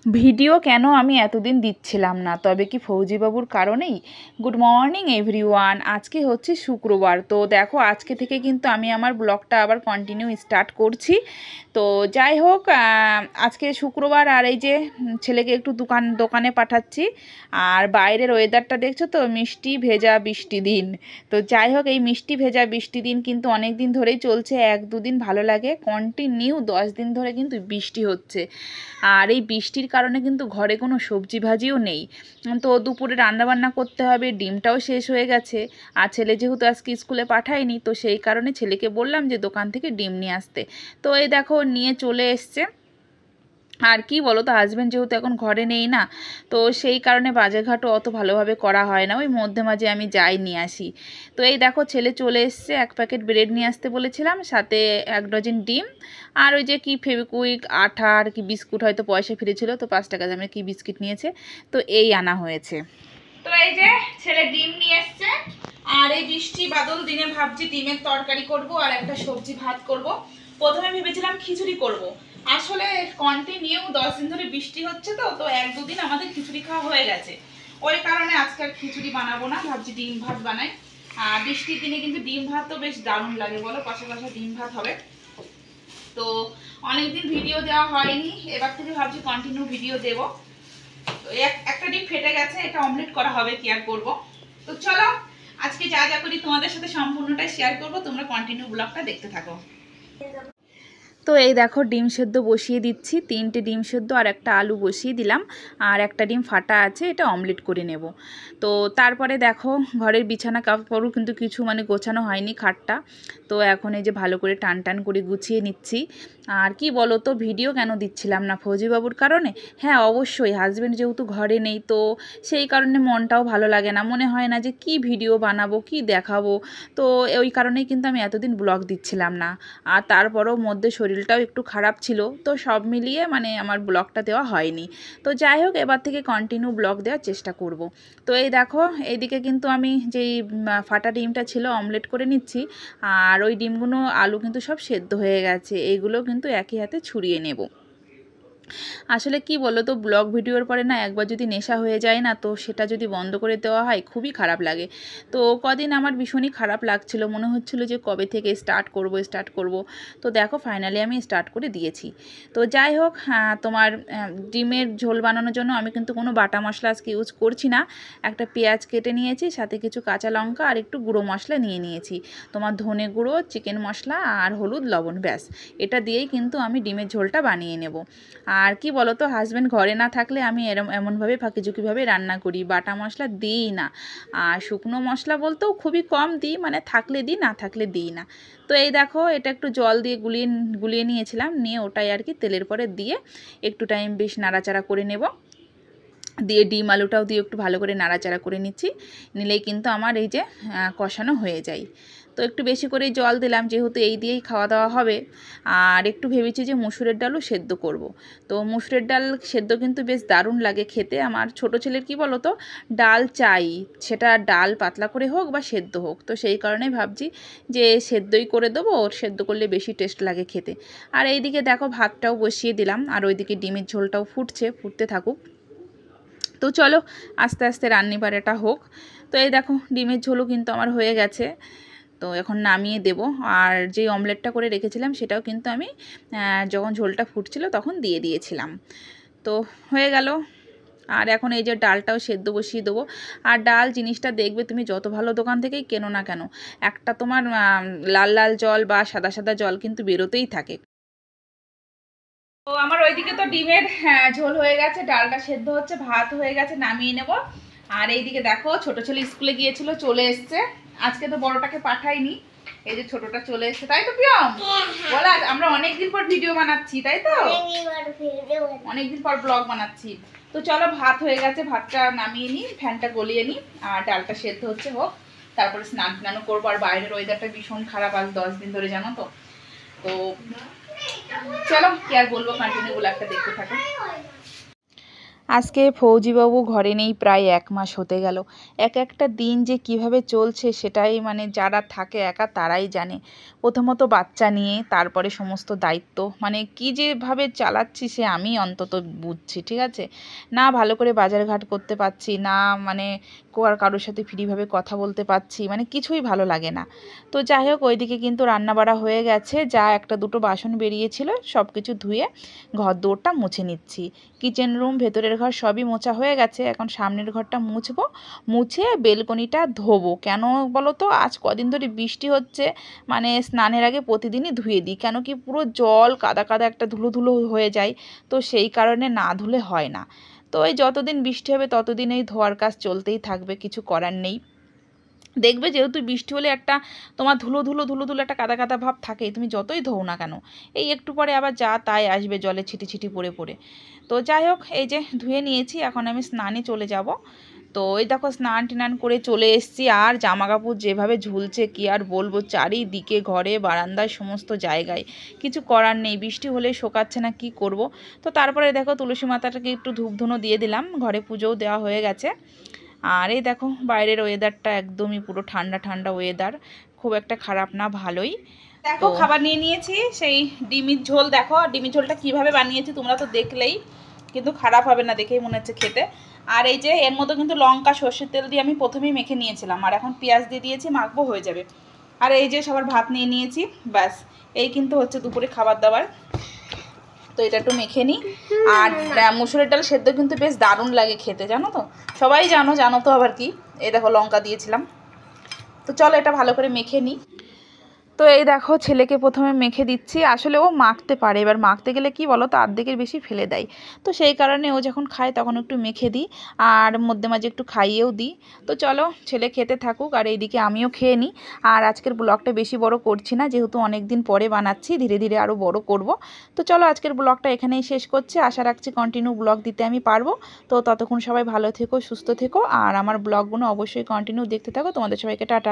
Video কেন আমি এতদিন দিচ্ছিলাম না, তবে কি ফৌজিবাবুর কারণেই? Good morning everyone. আজকে হচ্ছে শুক্রবার। তো দেখো আজকে থেকে কিন্তু আমি আমার ব্লগটা আবার কন্টিনিউ স্টার্ট করছি। তো যাই হোক, আজকে শুক্রবার আর এই যে ছেলেকে একটু দোকানে পাঠাচ্ছি। আর বাইরের ওয়েদারটা দেখছো তো, মিষ্টি ভেজা বৃষ্টি দিন। তো যাই হোক, এই মিষ্টি ভেজা বৃষ্টি দিন কিন্তু অনেক দিন ধরেই চলছে। 1-2 দিন ভালো লাগে, কন্টিনিউ 10 দিন ধরে কিন্তু বৃষ্টি হচ্ছে। আর এই বৃষ্টির কারণে কিন্তু ঘরে কোনো সবজি ভাজিও নেই। তো দুপুরে রান্নাবান্না করতে হবে, ডিমটাও শেষ হয়ে গেছে। আর ছেলে যেহেতু আজকে স্কুলে পাঠায়নি, তো সেই কারণে ছেলেকে বললাম যে দোকান থেকে ডিম নিয়ে আসতে। তো এই দেখো নিয়ে চলে এসছে। আর কি বলো তো, হাজব্যান্ড যেহেতু এখন ঘরে নেই না, তো সেই কারণে বাজারঘাটও অত ভালোভাবে করা হয় না, ওই মধ্যে মাঝে আমি যাই নিয়ে আসি। তো এই দেখো ছেলে চলে এসছে, 1 প্যাকেট ব্রেড নিয়ে আসতে বলেছিলাম, সাথে 1 ডজন ডিম, আর ওই যে কি ফেভিকুইক, আঠা আর কি বিস্কুট, হয়তো পয়সা ফিরেছিল তো 5 টাকা দামের কি বিস্কিট নিয়েছে, তো এই আনা হয়েছে। তো এই যে ছেলে ডিম নিয়ে এসছে। আর এই বৃষ্টি বাদল দিনে ভাবছি ডিমের তরকারি করব আর একটা সবজি ভাত করব। প্রথমে ভেবেছিলাম খিচুড়ি করব, আসলে কন্টিনিউ 10 দিন ধরে বৃষ্টি হচ্ছে, তো 1-2 দিন আমাদের খিচুড়ি খাওয়া হয়ে গেছে। ওই কারণে আজকে আর খিচুড়ি বানাবো না, ভাবছি ডিম ভাত বানাই। আর বৃষ্টির দিনে কিন্তু ডিম ভাত তো বেশ দারুণ লাগে, বলো, কষা কষা ডিম ভাত হবে। তো অনেকদিন ভিডিও দেওয়া হয়নি, এবার থেকে ভাবছি কন্টিনিউ ভিডিও দেবো। তো একটা ডিম ফেটে গেছে, এটা অমলেট করা হবে, কি আর করবো। তো চলো আজকে যা যা করি তোমাদের সাথে সম্পূর্ণটাই শেয়ার করবো, তোমরা কন্টিনিউ ব্লগটা দেখতে থাকো। তো এই দেখো ডিম সেদ্ধ বসিয়ে দিচ্ছি, 3টে ডিম সেদ্ধ আর একটা আলু বসিয়ে দিলাম। আর একটা ডিম ফাটা আছে, এটা অমলেট করে নেব। তো তারপরে দেখো ঘরের বিছানা কাপড়ও কিন্তু কিছু মানে গোছানো হয়নি, খাটটা। তো এখন এই যে ভালো করে টান টান করে গুছিয়ে নিচ্ছি। আর কি বলো তো, ভিডিও কেন দিচ্ছিলাম না? ফৌজিবাবুর কারণে। হ্যাঁ অবশ্যই, হাজব্যান্ড যেহেতু ঘরে নেই, তো সেই কারণে মনটাও ভালো লাগে না, মনে হয় না যে কি ভিডিও বানাবো, কি দেখাবো। তো ওই কারণেই কিন্তু আমি এতদিন ব্লগ দিচ্ছিলাম না। আর তারপরেও মধ্যে শরীরটাও একটু খারাপ ছিল, তো সব মিলিয়ে মানে আমার ব্লগটা দেওয়া হয়নি। তো যাই হোক, এবার থেকে কন্টিনিউ ব্লগ দেওয়ার চেষ্টা করব। তো এই দেখো এইদিকে কিন্তু আমি যেই ফাটা ডিমটা ছিল অমলেট করে নিচ্ছি। আর ওই ডিমগুলো আলু কিন্তু সব সেদ্ধ হয়ে গেছে, এইগুলো কিন্তু একই হাতে ছুরিয়ে নেব। আসলে কি বলো তো, ব্লগ ভিডিওর পরে না একবার যদি নেশা হয়ে যায় না, তো সেটা যদি বন্ধ করে দেওয়া হয় খুবই খারাপ লাগে। তো কদিন আমার ভীষণই খারাপ লাগছিল, মনে হচ্ছিল যে কবে থেকে স্টার্ট করব। তো দেখো ফাইনালি আমি স্টার্ট করে দিয়েছি। তো যাই হোক, তোমার ডিমের ঝোল বানানোর জন্য আমি কিন্তু কোনো বাটা মশলা আজকে ইউজ করছি না। একটা পেঁয়াজ কেটে নিয়েছি, সাথে কিছু কাঁচা লঙ্কা আর একটু গুঁড়ো মশলা নিয়ে নিয়েছি। তোমার ধনে গুঁড়ো, চিকেন মশলা আর হলুদ লবণ, ব্যাস। এটা দিয়েই কিন্তু আমি ডিমের ঝোলটা বানিয়ে নেব। আর কি বলো তো, হাজব্যান্ড ঘরে না থাকলে আমি এমনভাবে ফাঁকিঝুঁকিভাবে রান্না করি, বাটা মশলা দিই না। আর শুকনো মশলা বলতেও খুবই কম দিই, মানে থাকলে দিই, না থাকলে দিই না। তো এই দেখো এটা একটু জল দিয়ে গুলিয়ে নিয়েছিলাম, নিয়ে ওটাই আর কি তেলের পরে দিয়ে একটু টাইম বেশ নাড়াচাড়া করে নেব। দিয়ে ডিম আলুটাও দিয়ে একটু ভালো করে নাড়াচাড়া করে নিচ্ছি, নিলেই কিন্তু আমার এই যে কষানো হয়ে যায়। তো একটু বেশি করে জল দিলাম, যেহেতু এই দিয়েই খাওয়া দাওয়া হবে। আর একটু ভেবেছি যে মুসুরের ডালও সেদ্ধ করব। তো মুসুরের ডাল সেদ্ধ কিন্তু বেশ দারুণ লাগে খেতে। আমার ছোট ছেলের কি বলো তো, ডাল চাই, সেটা ডাল পাতলা করে হোক বা সেদ্ধ হোক। তো সেই কারণেই ভাবছি যে সেদ্ধই করে দেবো, ওর সেদ্ধ করলে বেশি টেস্ট লাগে খেতে। আর এইদিকে দেখো ভাতটাও বসিয়ে দিলাম, আর ওইদিকে ডিমের ঝোলটাও ফুটতে থাকুক। তো চলো আস্তে আস্তে রান্নিবাড়াটা হোক। তো এই দেখো ডিমের ঝোলও কিন্তু আমার হয়ে গেছে। তো এখন নামিয়ে দেব। আর যেই অমলেটটা করে রেখেছিলাম সেটাও কিন্তু আমি যখন ঝোলটা ফুটছিল তখন দিয়ে দিয়েছিলাম। তো হয়ে গেল। আর এখন এই যে ডালটাও সেদ্ধ বসিয়ে দেবো। আর ডাল জিনিসটা দেখবে তুমি যত ভালো দোকান থেকেই কেনো না কেন, একটা তোমার লাল লাল জল বা সাদা সাদা জল কিন্তু বেরোতেই থাকে। তো আমার ওইদিকে তো ডিমের ঝোল হয়ে গেছে, ডালটা সেদ্ধ হচ্ছে, ভাত হয়ে গেছে, নামিয়ে নেব। আর এইদিকে দেখো ছোট ছেলে স্কুলে গিয়েছিল, চলে এসছে। আজকে তো বড়টাকে পাঠাইনি, এই যে ছোটটা চলে এসছে, তাই তো প্রিয়ম? বলা, আমরা অনেকদিন পর ভিডিও বানাচ্ছি, তাই তো অনেকদিন পর ব্লগ বানাচ্ছি। তো চলো ভাত হয়ে গেছে, ভাতটা নামিয়ে নিই, ফ্যানটা গলিয়ে নিই, আর ডালটা সেদ্ধ হচ্ছে হোক, তারপরে স্নান টানও করবো। আর বাইরের ওয়েদারটা ভীষণ খারাপ আজ 10 দিন ধরে, জানো তো। তো চলো কি আর বলবো, কন্টিনিউ ব্লগটা দেখতে থাকো। আজকে ফৌজিবাবু ঘরে নেই, প্রায় 1 মাস হতে গেল। একটা দিন যে কিভাবে চলছে সেটাই মানে যারা থাকে একা তারাই জানে। প্রথমত বাচ্চা নিয়ে, তারপরে সমস্ত দায়িত্ব, মানে কী যেভাবে চালাচ্ছি সে আমি অন্তত বুঝছি, ঠিক আছে? না ভালো করে বাজারঘাট করতে পারছি, না মানে কারোর সাথে ফ্রিভাবে কথা বলতে পারছি, মানে কিছুই ভালো লাগে না। তো যাই হোক, ওইদিকে কিন্তু রান্নাবাড়া হয়ে গেছে, যা 1-2 বাসন বেরিয়েছিল সব কিছু ধুয়ে ঘর দোরটা মুছে নিচ্ছি। কিচেন রুম, ভেতরের ঘর সবই মোছা হয়ে গেছে, এখন সামনের ঘরটা মুছবো, মুছে বেলকনিটা ধোবো। কেন বলো তো, আজ কদিন ধরে বৃষ্টি হচ্ছে, মানে স্নানের আগে প্রতিদিনই ধুয়ে দিই, কেন কি পুরো জল কাদা কাদা একটা ধুলো ধুলো হয়ে যায়, তো সেই কারণে না ধুলে হয় না। তো এই যতদিন বৃষ্টি হবে ততদিন এই ধোয়ার কাজ চলতেই থাকবে, কিছু করার নেই। দেখবে যেহেতু বৃষ্টি হলে একটা তোমার ধুলো ধুলো ধুলো ধুলো একটা কাদা কাদা ভাব থাকেই, তুমি যতই ধোও না কেন, এই একটু পরে আবার যা তাই আসবে জলে ছিটি ছিটি পড়ে পড়ে। তো যাই হোক, এই যে ধুয়ে নিয়েছি, এখন আমি স্নানে চলে যাব। তো এই দেখো স্নান টিনান করে চলে এসেছি, আর জামা কাপড় যেভাবে ঝুলছে কি আর বলবো, চারিদিকে ঘরে বারান্দায় সমস্ত জায়গায়, কিছু করার নেই, বৃষ্টি হলেই শোকাচ্ছে না, কি করব। তো তারপরে দেখো তুলসী মাতাটাকে একটু ধূপ ধুনো দিয়ে দিলাম, ঘরে পুজোও দেওয়া হয়ে গেছে। আর এই দেখো বাইরের ওয়েদারটা একদমই পুরো ঠান্ডা ঠান্ডা ওয়েদার, খুব একটা খারাপ না, ভালোই। দেখো খাবার নিয়ে নিয়েছি, সেই ডিমের ঝোল। দেখো ডিমের ঝোলটা কিভাবে বানিয়েছি তোমরা তো দেখলেই, কিন্তু খারাপ হবে না দেখেই মনে হচ্ছে খেতে। আর এই যে এর মধ্যে কিন্তু লঙ্কা সর্ষের তেল দিয়ে আমি প্রথমেই মেখে নিয়েছিলাম, আর এখন পেঁয়াজ দিয়ে দিয়েছি, মাখবো, হয়ে যাবে। আর এই যে সবার ভাত নিয়ে নিয়েছি, ব্যাস এই কিন্তু হচ্ছে দুপুরে খাবার দাবার। তো এটা একটু মেখে নিই। আর মুসুরের ডাল সেদ্ধ কিন্তু বেশ দারুণ লাগে খেতে, জানো তো, সবাই জানো তো আবার কি। এই দেখো লঙ্কা দিয়েছিলাম। তো চলো এটা ভালো করে মেখে নিই। তো এই দেখো ছেলেকে প্রথমে মেখে দিচ্ছি, আসলে ও মাখতে পারে, এবার মাখতে গেলে কি বলো তো অর্ধেকের বেশি ফেলে দেয়, তো সেই কারণে ও যখন খায় তখন একটু মেখে দিই, আর মধ্যে মাঝে একটু খাইয়েও দিই। তো চলো ছেলে খেতে থাকুক, আর এইদিকে আমিও খেয়ে নিই। আর আজকের ব্লগটা বেশি বড় করছি না, যেহেতু অনেক দিন পরে বানাচ্ছি, ধীরে ধীরে আরও বড় করব। তো চলো আজকের ব্লগটা এখানেই শেষ করছি, আশা রাখছি কন্টিনিউ ব্লগ দিতে আমি পারবো। তো ততক্ষণ সবাই ভালো থেকো, সুস্থ থেকো, আর আমার ব্লগগুলো অবশ্যই কন্টিনিউ দেখতে থাকো। তোমাদের সবাইকে টাটা।